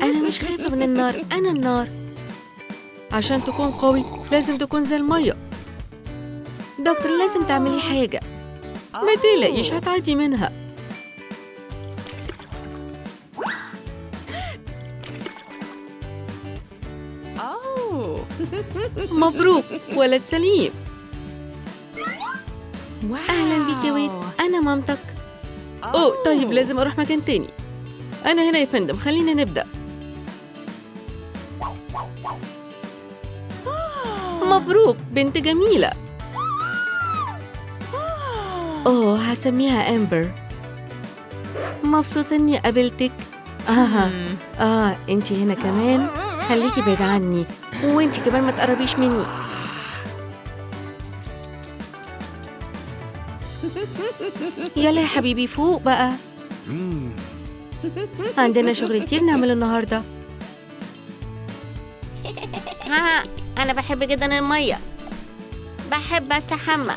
أنا مش خايفة من النار، أنا النار. عشان تكون قوي لازم تكون زي المية. دكتور لازم تعملي حاجة. ما تقلقيش هتعدي منها. مبروك ولد سليم. أهلا بيك يا ويد، أنا مامتك. أوه طيب لازم أروح مكان تاني. أنا هنا يا فندم، خلينا نبدأ. مبروك بنت جميلة. أوه هسميها أمبر. مبسوطة إني قابلتك. أنتي هنا كمان. خليكي بعيد عني، وإنتي كمان ما تقربيش مني. يلا يا حبيبي فوق بقى. عندنا شغل كتير نعمله النهاردة. أنا بحب جدا المية، بحب أستحمى.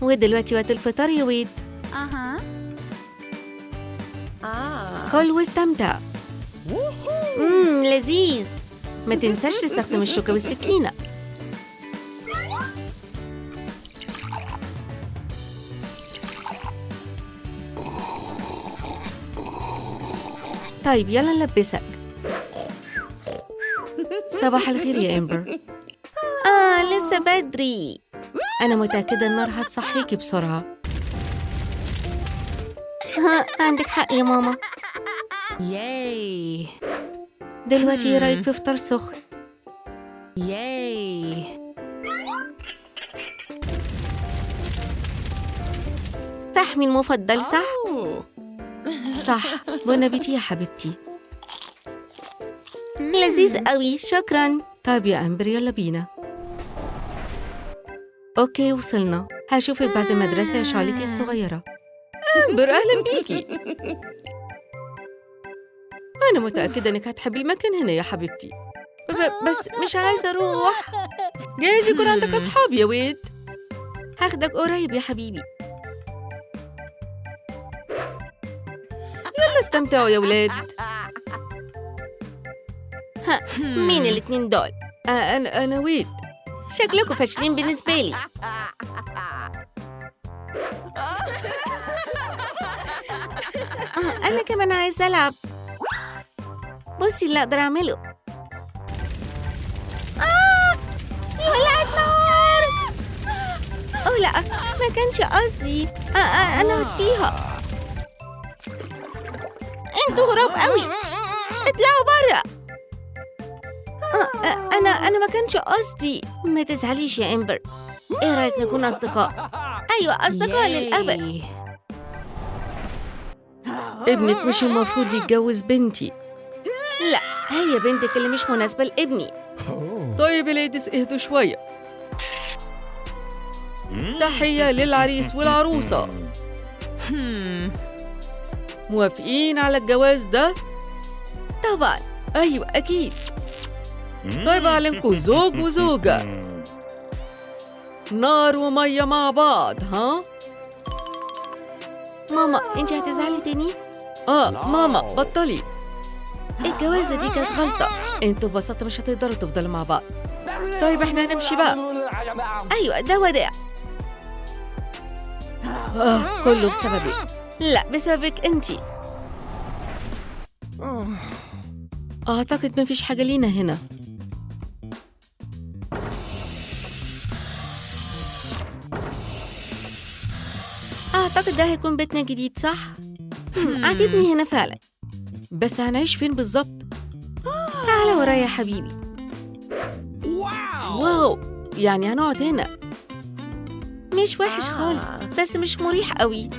ودلوقتي وقت الفطار يا ويد. كل واستمتع. لذيذ. ما تنساش تستخدم الشوكة والسكينة. طيب يلا نلبسك. صباح الخير يا إمبر. لسه بدري. أنا متأكدة النار هتصحيكي بسرعة. عندك حق يا ماما. ياي. دلوقتي ايه رأيك في فطار سخن؟ ياي. فحمي المفضل صح؟ صح. بون أبيتي يا حبيبتي. لذيذ قوي، شكراً. طيب يا أمبر يلا بينا. أوكي وصلنا. هشوفك بعد المدرسة يا شعلتي الصغيرة. أمبر أهلا بيكي. أنا متأكدة إنك هتحبي المكان هنا يا حبيبتي. بس مش عايزة أروح. جايز يكون عندك أصحاب يا ويد. هاخدك قريب يا حبيبي. يلا استمتعوا يا ولاد. مين الاتنين دول؟ أنا ويد. شكلكم فاشلين بالنسبة لي. أنا كمان عايزة ألعب. بصي اللي أقدر أعمله. ولعت نار. أوه لأ، ما كانش قصدي. أنا هطفيها. انتوا غراب قوي، اطلعوا برا. أنا ما كانش قصدي. ما تزعليش يا إمبر. إيه رأيك نكون أصدقاء؟ أيوة أصدقاء للأبد. ابنك مش المفروض يتجوز بنتي. لا هي بنتك اللي مش مناسبة لابني. طيب يا ليديز اهدوا شوية. تحية للعريس والعروسة. موافقين على الجواز ده؟ طبعا. أيوة أكيد. طيب أعلنكوا زوج وزوجة. نار ومية مع بعض ها؟ ماما انتي هتزعلي تاني؟ ماما بطلي. الجوازة دي كانت غلطة. انتوا ببساطة مش هتقدروا تفضلوا مع بعض. طيب احنا هنمشي بقى. ايوه ده وداع. كله بسببك. لا بسببك انتي. اعتقد مفيش حاجة لينا هنا. أعتقد ده هيكون بيتنا الجديد صح؟ عاجبني هنا فعلا. بس هنعيش فين بالظبط؟ تعالى ورايا يا حبيبي. واو يعني هنقعد هنا. مش وحش خالص بس مش مريح قوي.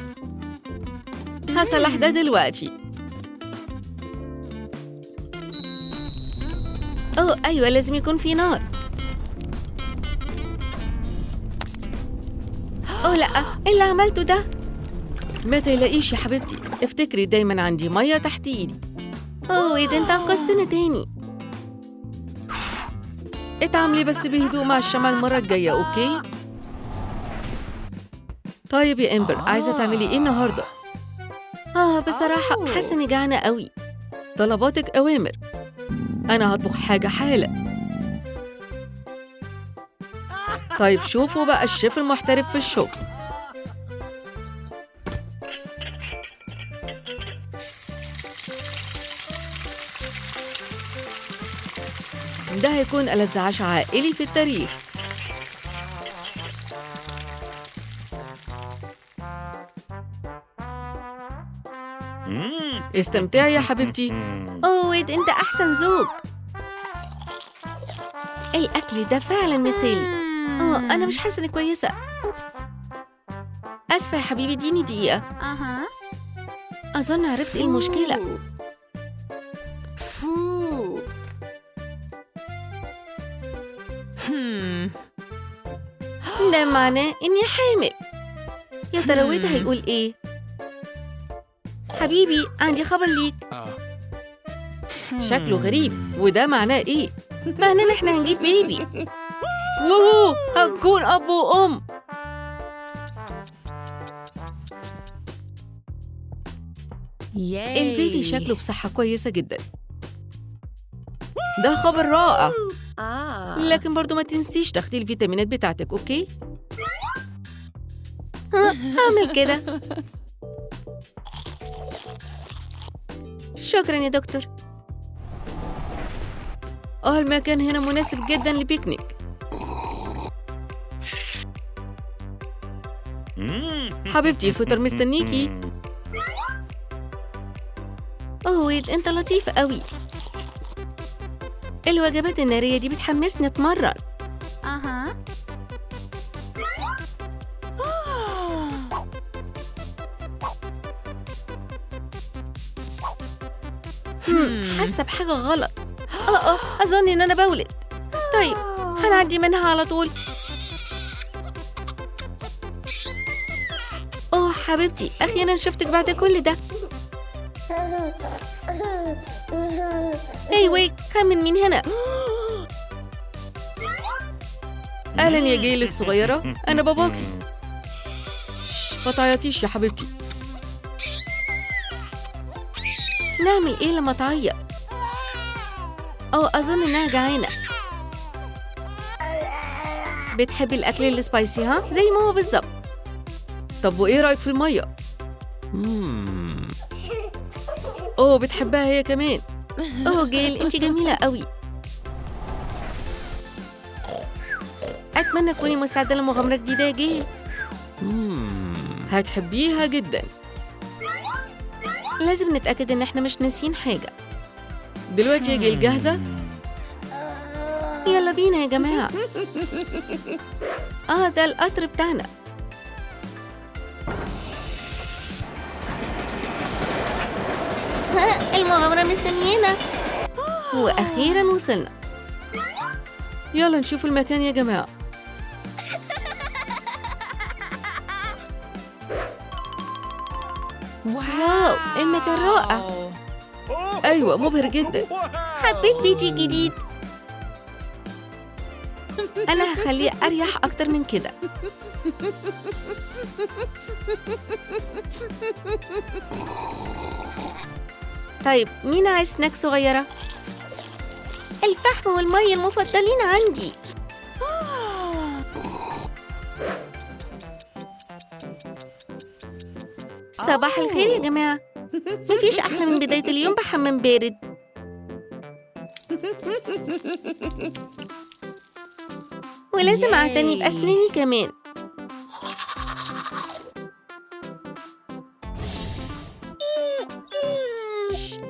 هصلح ده دلوقتي. أوه أيوة لازم يكون في نار. أوه لأ، إيه اللي عملته ده؟ ما تقلقيش يا حبيبتي، افتكري دايماً عندي مية تحت إيدي. أوه إيه ده أنت أنقذتنا تاني. اتعاملي بس بهدوء مع الشمع المرة الجاية، أوكي؟ طيب يا إمبر، عايزة تعملي إيه النهاردة؟ بصراحة حاسة إني جعانة قوي. طلباتك أوامر. أنا هطبخ حاجة حالا. طيب شوفوا بقى الشيف المحترف في الشغل. ده هيكون ألذ عشاء عائلي في التاريخ. استمتعي يا حبيبتي. ويد، أنت أحسن زوج. الأكل ده فعلاً مثالي. أنا مش حاسة إني كويسة. أوبس. آسفة يا حبيبي، اديني دقيقة. أظن عرفت إيه المشكلة. ده معناه إني حامل. يا ترى ويد هيقول إيه؟ حبيبي، عندي خبر ليك. شكله غريب، وده معناه إيه؟ معناه إن إحنا هنجيب بيبي. ووهو، هنكون أب وأم. البيبي شكله بصحة كويسة جدا. ده خبر رائع. لكن برضو ما تنسيش تاخدي الفيتامينات بتاعتك، أوكي؟ هعمل كده. شكراً يا دكتور. المكان هنا مناسب جداً لبيكنيك. حبيبتي، الفطار مستنيكي. ويد، أنت لطيف قوي. الوجبات النارية دي بتحمسني أتمرن. حاسة بحاجة غلط. أظن إن أنا بولد. طيب، هنعدي منها على طول. حبيبتي، أخيراً شفتك بعد كل ده. ويك، خمن مين هنا. أهلاً يا جيل الصغيرة، أنا باباكي. ما تعيطيش يا حبيبتي. نعمل إيه لما تعيط؟ أظن إنها جعانة. بتحبي الأكل السبايسي ها؟ زي ماما بالظبط. طب وإيه رأيك في المية؟ بتحبها هي كمان. جيل، أنتِ جميلة قوي. أتمنى تكوني مستعدة لمغامرة جديدة يا جيل. هتحبيها جدا. لازم نتأكد إن إحنا مش ناسيين حاجة. دلوقتي يا جيل جاهزة؟ يلا بينا يا جماعة. ده القطر بتاعنا. المغامرة مستنيانا. وأخيراً وصلنا. يلا نشوف المكان يا جماعة. واو، المكان رائع. أيوة، مبهر جدا. حبيت بيتي الجديد. أنا هخليه أريح أكتر من كده. طيب، مين عايز سناك صغيرة؟ الفحم والمية المفضلين عندي. صباح الخير يا جماعة. مفيش أحلى من بداية اليوم بحمام بارد. ولازم أعتني بأسناني كمان.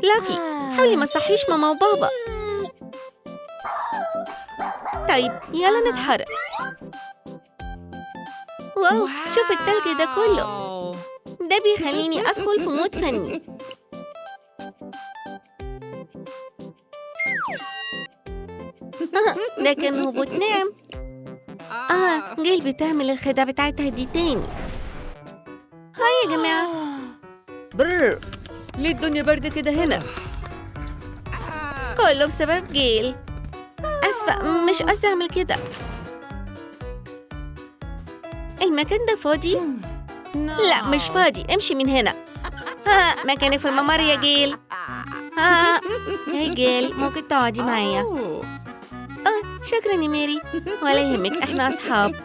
لافي، حاولي ما تصحيش ماما وبابا. طيب، يلا نتحرك. واو، شوف التلج ده كله. ده بيخليني أدخل في مود فني. ده كان هبوط ناعم. جيل بتعمل الخدعة بتاعتها دي تاني. هاي يا جماعة. برر، ليه الدنيا برد كده هنا؟ كله بسبب جيل. أسفة، مش قصدي أعمل كده. المكان ده فاضي؟ لا مش فاضي، امشي من هنا. ها مكانك في الممر يا جيل. ها هاي جيل، ممكن تقعدي معايا؟ شكرا يا ميري. ولا يهمك، احنا اصحاب.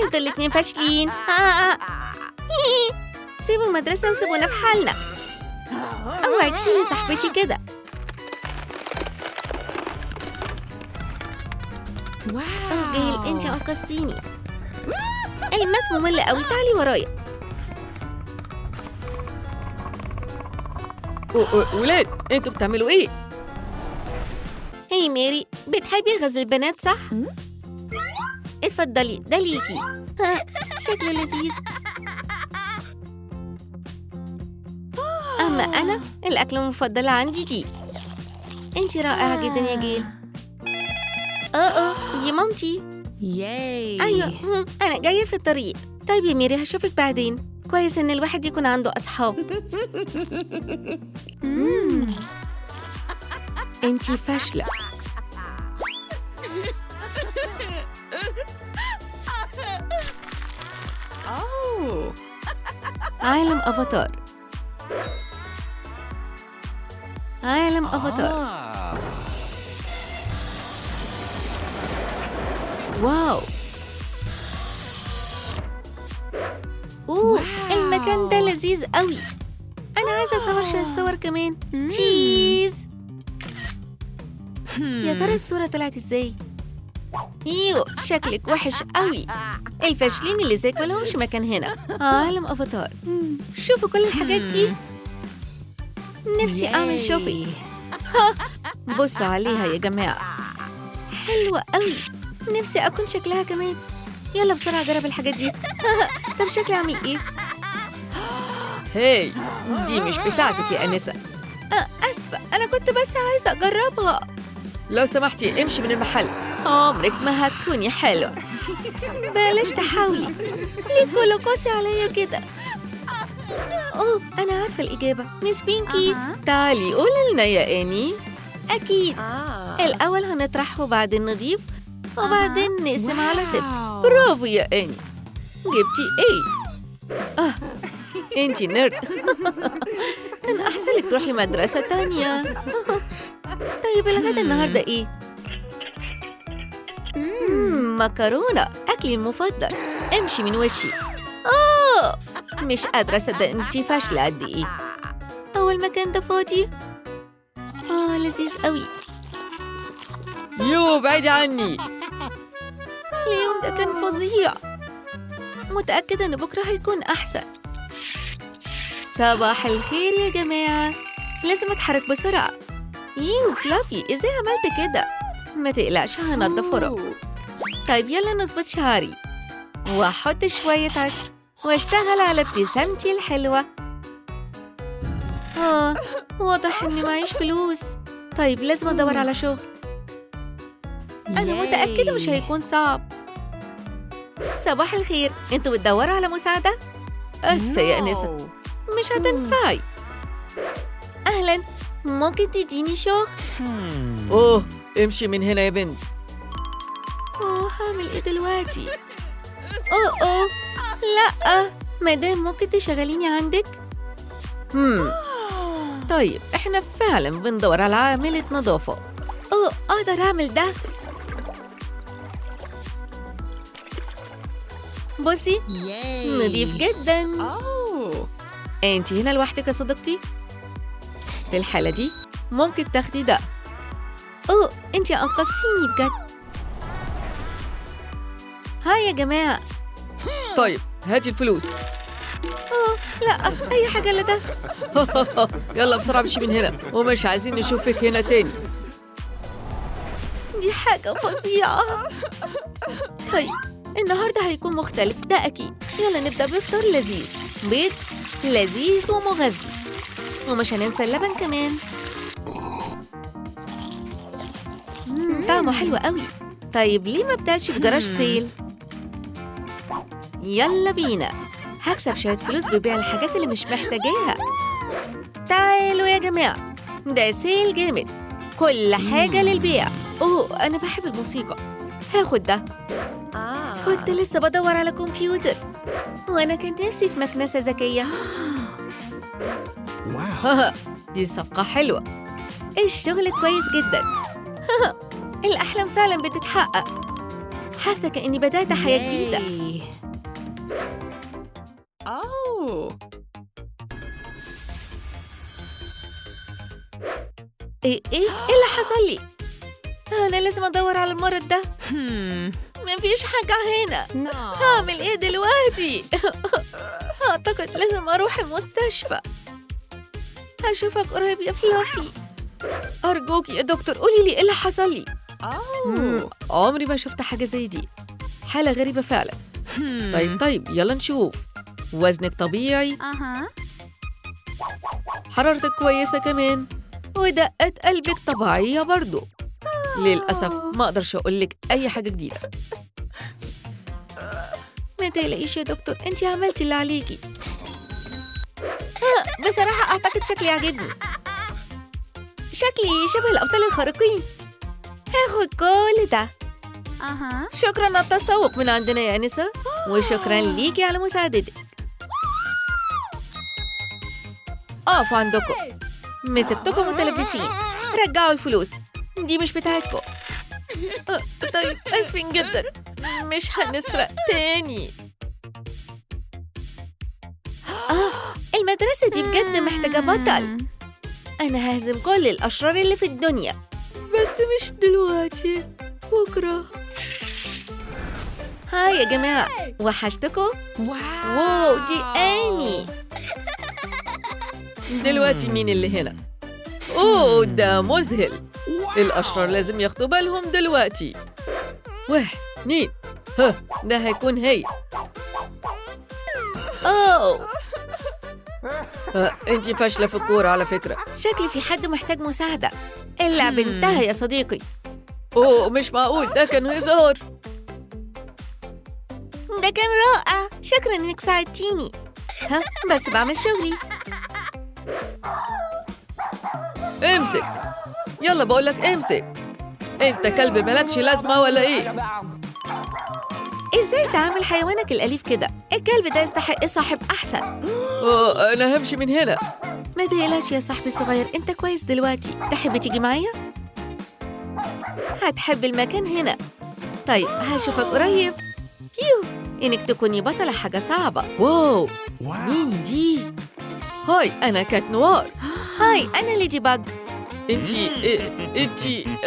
انتوا الاتنين فاشلين. سيبوا المدرسة وسيبونا في حالنا. اوعي تهيني صاحبتي كده. جيل انت انقذتيني. الماث ممل قوي، تعالي ورايا. ولاد انتوا بتعملوا ايه؟ هي ميري، بتحبي غزل البنات صح؟ اتفضلي، ده ليكي. شكله لذيذ. أما أنا الأكلة المفضلة عندي دي. أنتي رائعة جدا يا جيل. دي مامتي. ياي. أيوة، أنا جاية في الطريق. طيب يا ميري، هشوفك بعدين. كويس إن الواحد يكون عنده أصحاب. أنتي فاشلة. عالم أفاتار. عالم أفاتار. واو. المكان ده لذيذ قوي. أنا عايزة أصور شوية صور كمان. تشيز. يا ترى الصورة طلعت إزاي؟ شكلك وحش قوي. الفاشلين اللي زيك ملهمش مكان هنا. عالم أفاتار. شوفوا كل الحاجات دي. نفسي أعمل شوبينج. بصوا عليها يا جماعة، حلوة قوي. نفسي أكون شكلها كمان. يلا بسرعة جرب الحاجات دي. طب شكلي أعمل إيه؟ هاي، دي مش بتاعتك يا أنسة. أسفة، أنا كنت بس عايزة أجربها. لو سمحتي امشي من المحل. عمرك ما هتكوني حلوة. بلاش تحاولي. ليه كله قاسي عليا كده؟ أنا عارفة الإجابة. ميس بينكي، تعالي قولي لنا يا إيمي. أكيد. الأول هنطرحه وبعدين نضيف وبعدين نقسم على 0. برافو يا إيمي، جبتي إيه؟ أنتي نيرد. كان أحسن لك تروحي مدرسة تانية. طيب الغدا النهاردة إيه؟ مكرونة، أكلي المفضل. امشي من وشي. مش قادرة أصدق أنتي فاشلة قد إيه. هو المكان ده فاضي؟ لذيذ قوي. بعيدي عني. اليوم ده كان فظيع. متأكدة إن بكرة هيكون أحسن. صباح الخير يا جماعة. لازم أتحرك بسرعة. فلافي، إزاي عملت كده؟ ما تقلقش، هنضف وراك. طيب يلا نظبط شعري وأحط شوية عطر واشتغل على ابتسامتي الحلوة. واضح إني معيش فلوس. طيب لازم أدور على شغل. أنا متأكدة مش هيكون صعب. صباح الخير، انتوا بتدوروا على مساعدة؟ أسفة يا أنسة، مش هتنفعي. أهلاً، ممكن تديني شغل؟ امشي من هنا يا بنت. هعمل إيه دلوقتي؟ لأ، مدام ممكن تشغليني عندك؟ طيب إحنا فعلاً بندور على عاملة نظافة. أقدر أعمل ده. بصي، نضيف جداً. أنتي هنا لوحدك يا صديقتي؟ في الحالة دي ممكن تاخدي ده. أنتي أنقذتيني بجد. هاي يا جماعة. طيب هاتي الفلوس. لا، أي حاجة إلا ده. يلا بسرعة امشي من هنا، ومش عايزين نشوفك هنا تاني. دي حاجة فظيعة. طيب النهاردة هيكون مختلف، ده أكيد. يلا نبدأ بفطار لذيذ، بيض لذيذ ومغذي، ومش هننسى اللبن كمان. طعمه حلو قوي. طيب ليه ما بدأتش في جراج سيل؟ يلا بينا. هكسب شوية فلوس ببيع الحاجات اللي مش محتاجاها. تعالوا يا جماعة، ده سيل جامد، كل حاجة للبيع. أنا بحب الموسيقى. هاخد ده. كنت لسه بدور على كمبيوتر. وأنا كنت نفسي في مكنسة ذكية. واو. دي صفقة حلوة. الشغل كويس جدا. الأحلام فعلا بتتحقق. حاسة كأني بدأت حياة جديدة. أوه. إيه اللي حصل لي؟ أنا لازم أدور على المرض ده. مفيش حاجة هنا. هعمل إيه دلوقتي؟ أعتقد لازم أروح المستشفى. هشوفك قريب يا فلافي. أرجوك يا دكتور قولي لي إيه اللي حصل لي. عمري ما شفت حاجة زي دي. حالة غريبة فعلا. طيب يلا نشوف. وزنك طبيعي. حرارتك كويسة كمان. ودقة قلبك طبيعية برضو. للأسف ما أقدرش أقولك أي حاجة جديدة. ما تقلقيش يا دكتور، أنتي عملتي اللي عليكي. بصراحة أعتقد شكلي عجبني. شكلي شبه الأبطال الخارقين. هاخد كل ده. شكراً على التسوق من عندنا يا أنسة، وشكراً ليكي على مساعدتك. أقفوا عندكم. مسكتكم متلبسين. رجعوا الفلوس، دي مش بتاعتكم. طيب آسفين جداً، مش هنسرق تاني. المدرسة دي بجد محتاجة بطل. أنا ههزم كل الأشرار اللي في الدنيا، بس مش دلوقتي، بكرة. هاي يا جماعة، وحشتكم؟ واو دي آني. دلوقتي مين اللي هنا؟ أوه ده مذهل. الأشرار لازم ياخدوا بالهم دلوقتي. 1 2 ده هيكون هي. أوه انتي فاشلة في الكورة على فكرة. شكلي في حد محتاج مساعدة. اللعب انتهى يا صديقي. أوه مش معقول، ده كان هزار. ده كان رائع، شكراً إنك ساعدتيني. بس بعمل شغلي. امسك، يلا بقولك امسك. انت كلب مالكش لازمة ولا ايه؟ ازاي تعامل حيوانك الأليف كده؟ الكلب ده يستحق صاحب أحسن. أنا همشي من هنا. ما تقلقش يا صاحبي الصغير، انت كويس دلوقتي. تحب تيجي معايا؟ هتحب المكان هنا. طيب هشوفك قريب. إنك تكوني بطلة حاجة صعبة. واو مين دي؟ هاي أنا كات نوار. هاي أنا ليدي باج. انتي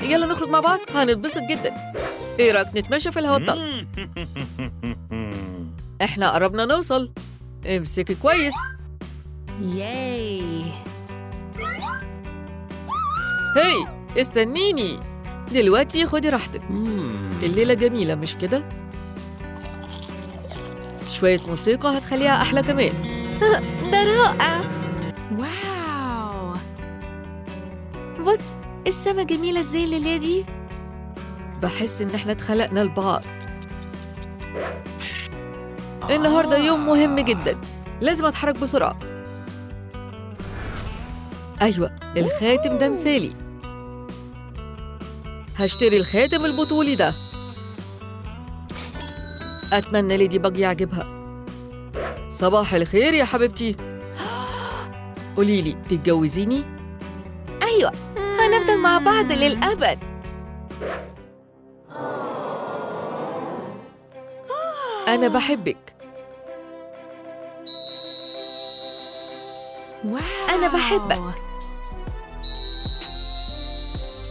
يلا نخرج مع بعض، هنتبسط جدا. ايه رأيك نتمشى في الهواء الطلق؟ احنا قربنا نوصل. امسكي كويس. ياي. هاي استنيني دلوقتي، خدي راحتك. الليلة جميلة مش كده؟ شوية موسيقى هتخليها أحلى كمان. ده رائع. واو. بص السما جميلة ازاي الليلة دي. بحس إن احنا اتخلقنا لبعض. النهاردة يوم مهم جدا، لازم أتحرك بسرعة. أيوة الخاتم ده مثالي. هشتري الخاتم البطولي ده. أتمنى ليدي باج يعجبها. صباح الخير يا حبيبتي. قوليلي تتجوزيني؟ أيوة هنفضل مع بعض للأبد. أنا بحبك. واو. أنا بحبك.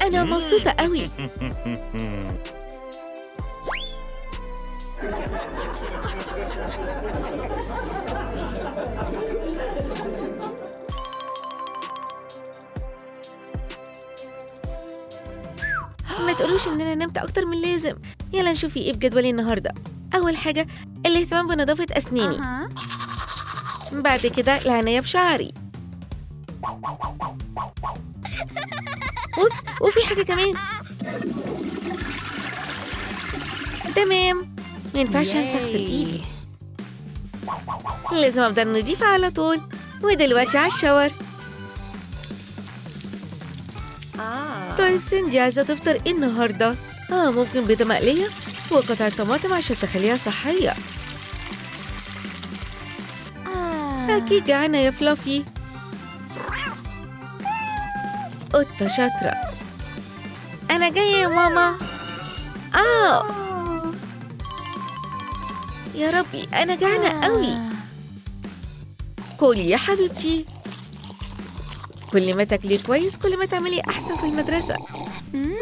أنا مبسوطة قوي. ما تقولوش إننا نمت أكتر من اللازم. يلا نشوف إيه بجدولي النهاردة. أول حاجة الاهتمام بنظافة أسناني. بعد كده العناية بشعري. أوبس وفي حاجة كمان. تمام، ما ينفعش أنسى أغسل إيدي. لازم أفضل نضيفة على طول. ودلوقتي على الشاور. طيب سندي عايزة تفطر إيه النهاردة؟ ممكن بيضة مقلية وقطع طماطم عشان تخليها صحية. أكيد جعانة يا فلافي. قطة شاطرة. أنا جاية يا ماما. يا ربي أنا جعانة قوي. كلي يا حبيبتي. كل ما تاكلي كويس كل ما تعملي أحسن في المدرسة.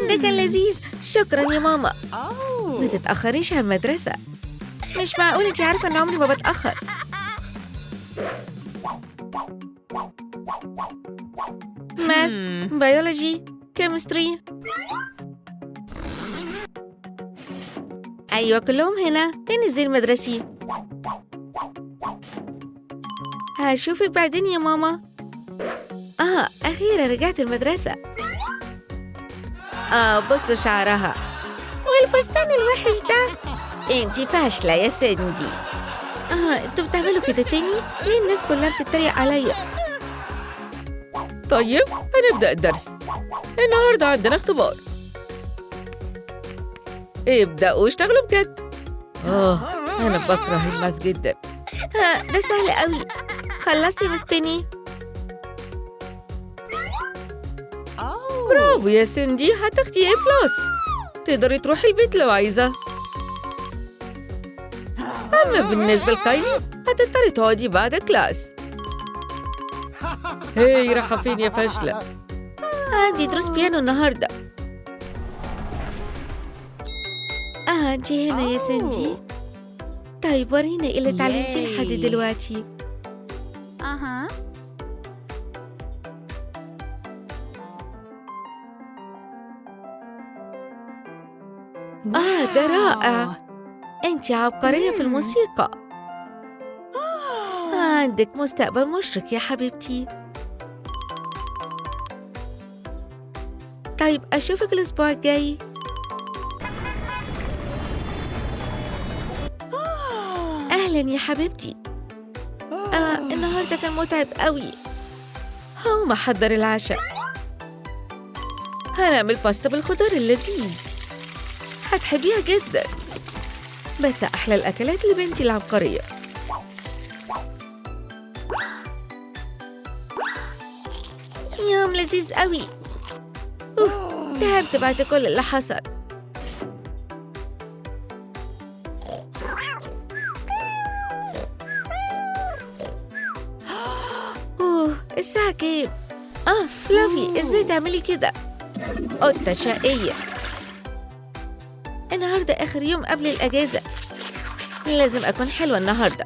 ده كان لذيذ. شكرا يا ماما. ما تتأخريش على المدرسة. مش معقول انتي عارفة ان عمري ما بتأخر. ماث، بيولوجي، كيمستري. أيوة كلهم هنا. فين الزي المدرسي؟ هشوفك بعدين يا ماما. أخيرا رجعت المدرسة. بصوا شعرها والفستان الوحش ده. انتي فاشلة يا سندي. انتوا بتعملوا كده تاني؟ ليه الناس كلها بتتريق عليا؟ طيب هنبدأ الدرس. النهاردة عندنا اختبار. ابدأوا اشتغلوا بجد. أنا بكره الماث جدا. ده سهل قوي. خلصتي مس بيني؟ برافو يا سندي، هتاخدي A+. تقدري تروحي البيت لو عايزة. أما بالنسبة لكايلي هتضطري تقعدي بعد كلاس. هي رايحة فين يا فاشلة؟ عندي دروس بيانو النهاردة. دي هنا يا سندي. طيب ورينا إيه اللي اتعلمتيه لحد دلوقتي. ده رائع. أنتِ عبقرية في الموسيقى. عندك مستقبل مشرق يا حبيبتي. طيب أشوفك الأسبوع الجاي. أهلاً يا حبيبتي. النهاردة كان متعب قوي. هقوم أحضر العشاء. هنعمل باستا بالخضار اللذيذ. هتحبيها جداً. بس أحلى الأكلات لبنتي العبقرية. يوم لذيذ قوي. تعبت بعد كل اللي حصل. الساعة كام؟ فلافي ازاي تعملي كده؟ قطة شقية. النهاردة آخر يوم قبل الأجازة. لازم أكون حلوة النهاردة.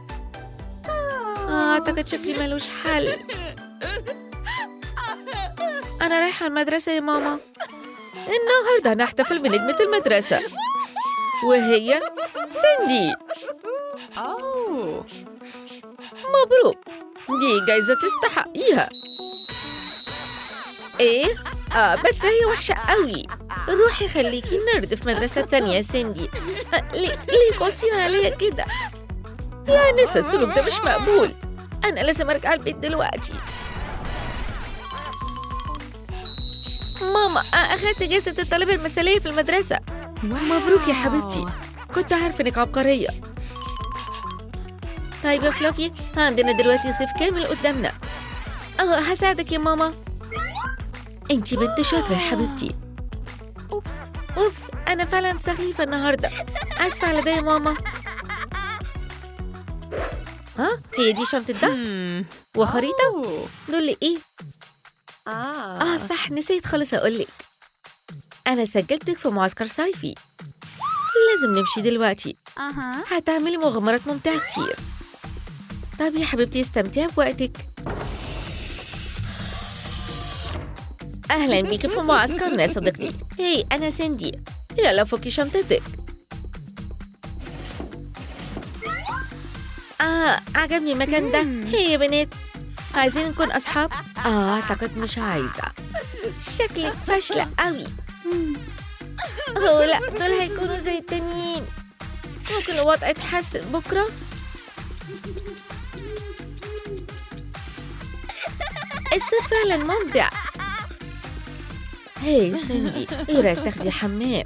أعتقد شكلي ملوش حل. أنا رايحة المدرسة يا ماما. النهاردة هنحتفل بنجمة المدرسة وهي سندي. مبروك، دي جايزة تستحقيها. إيه؟ بس هي وحشة قوي. روحي خليكي نرد في مدرسة تانية يا سندي. ليه قاسين عليا كده؟ يا نسا السلوك ده مش مقبول. أنا لازم أرجع البيت دلوقتي. ماما أخدت جائزة الطالبة المثالية في المدرسة. مبروك يا حبيبتي، كنت عارفة إنك عبقرية. طيب يا فلافي، عندنا دلوقتي صيف كامل قدامنا. هساعدك يا ماما. انتي بنت شاطرة يا حبيبتي. أوبس، أنا فعلا سخيفة النهاردة. آسفة على ده يا ماما. هي دي شنطة ده وخريطة. دول إيه؟ صح، نسيت خالص أقولك. أنا سجلتك في معسكر صيفي. لازم نمشي دلوقتي. هتعملي مغامرات ممتعة كتير. طب يا حبيبتي استمتعي بوقتك. أهلاً بيكي في معسكرنا يا صديقتي. هاي أنا سندي. يلا فكي شنطتك. عجبني المكان ده. هاي يا بنات، عايزين نكون أصحاب؟ أعتقد مش عايزة. شكلك فاشلة قوي. لا، دول هيكونوا زي التانيين. ممكن الوضع يتحسن بكرة. الصيف فعلا ممتع. هاي سندي، ايه رايك تاخدي حمام؟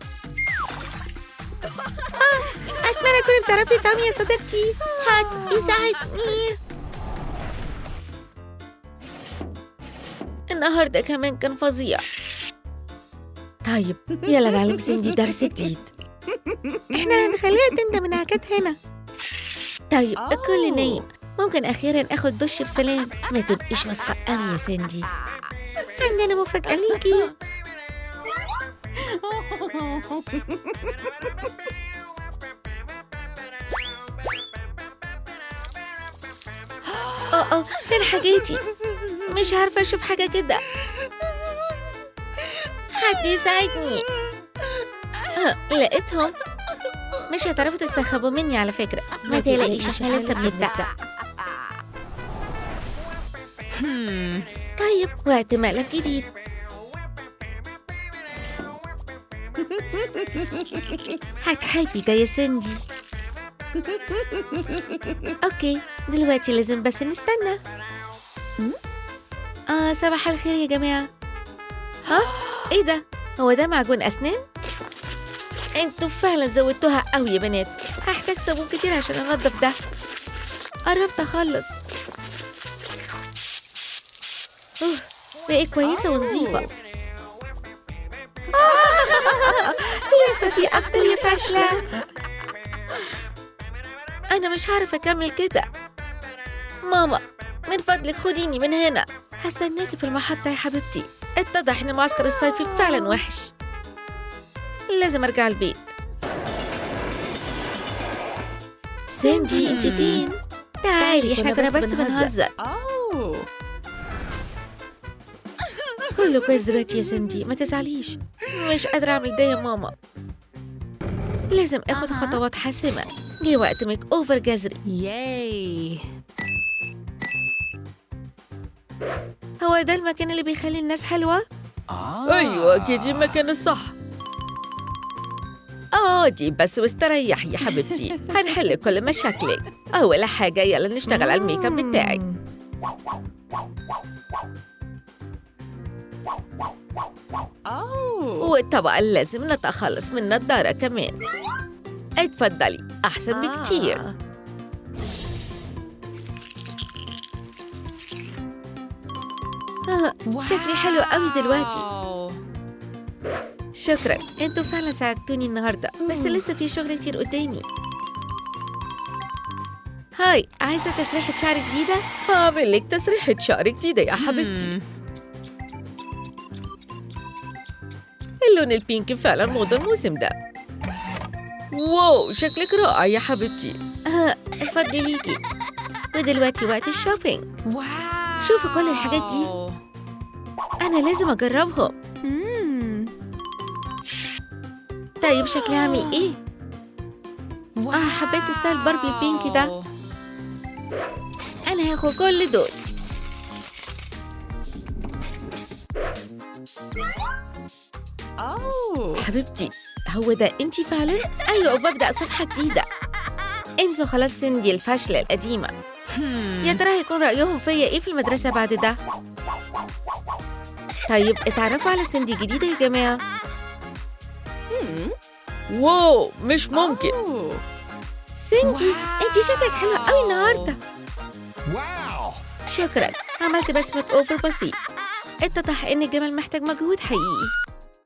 اتمنى تكوني بتعرفي تعملي يا صديقتي. يساعدني. النهاردة كمان كان فظيع. طيب يلا نعلم سيندي درس جديد. احنا هنخليها تندم انها كانت هنا. طيب الكل نايم، ممكن أخيراً أخد دش بسلام. ما تبقيش واثقة قوي يا ساندي، عندنا مفاجأة ليكي. فين حاجاتي؟ مش عارفة أشوف حاجة كده، حد يساعدني. لقيتهم. مش هتعرفوا تستخبوا مني على فكرة، ما تقلقيش احنا لسه بنبدأ. طيب وقت مقلب جديد. هتحبي ده يا ساندي. اوكي دلوقتي لازم بس نستنى. صباح الخير يا جماعة. ايه ده؟ هو ده معجون أسنان؟ انتوا فعلا زودتوها قوي يا بنات، هحتاج صابون كتير عشان انضف ده. قربت اخلص. بقيت كويسة ونظيفة. لسه في أكتر يا فاشلة. أنا مش هعرف أكمل كده. ماما من فضلك خديني من هنا، هستناكي في المحطة يا حبيبتي. اتضح إن المعسكر الصيفي فعلا وحش، لازم أرجع البيت. ساندي انتي فين؟ تعالي احنا كنا بس بنهزر. كله كويس دلوقتي يا ساندي، ما تزعليش. مش قادرة أعمل ده يا ماما، لازم أخد خطوات حاسمة. جه وقت ميك أوفر جذري. ياي. هو ده المكان اللي بيخلي الناس حلوة؟ أيوة أكيد المكان الصح. دي بس واستريحي يا حبيبتي، هنحل كل مشاكلك. أول حاجة يلا نشتغل على الميك اب بتاعك. وطبعا لازم نتخلص من النضارة كمان. اتفضلي، أحسن بكتير. شكلي حلو قوي دلوقتي. شكرا، انتوا فعلا ساعدتوني النهاردة، بس لسه في شغل كتير قدامي. هاي، عايزة تسريحة شعر جديدة؟ هعمل لك تسريحة شعر جديدة يا حبيبتي. اللون البينك فعلا موضة الموسم ده. واو شكلك رائع يا حبيبتي. اتفضلي ليكي. ودلوقتي وقت الشوبينج. واو، شوفوا كل الحاجات دي، أنا لازم أجربهم. طيب شكلي عامل إيه؟ حبيت ستايل باربي البينك ده. أنا هاخد كل دول. حبيبتي هو ده انتي فعلا؟ أيوة، وببدأ صفحة جديدة. انسوا خلاص سندي الفاشلة القديمة. يا ترى هيكون رأيهم فيا إيه في المدرسة بعد ده؟ طيب اتعرفوا على سندي جديدة يا جماعة. واو مش ممكن. سندي انتي شكلك حلوة قوي النهاردة. شكرا، عملت بس ميك اوفر بسيط. اتضح ان الجمال محتاج مجهود حقيقي.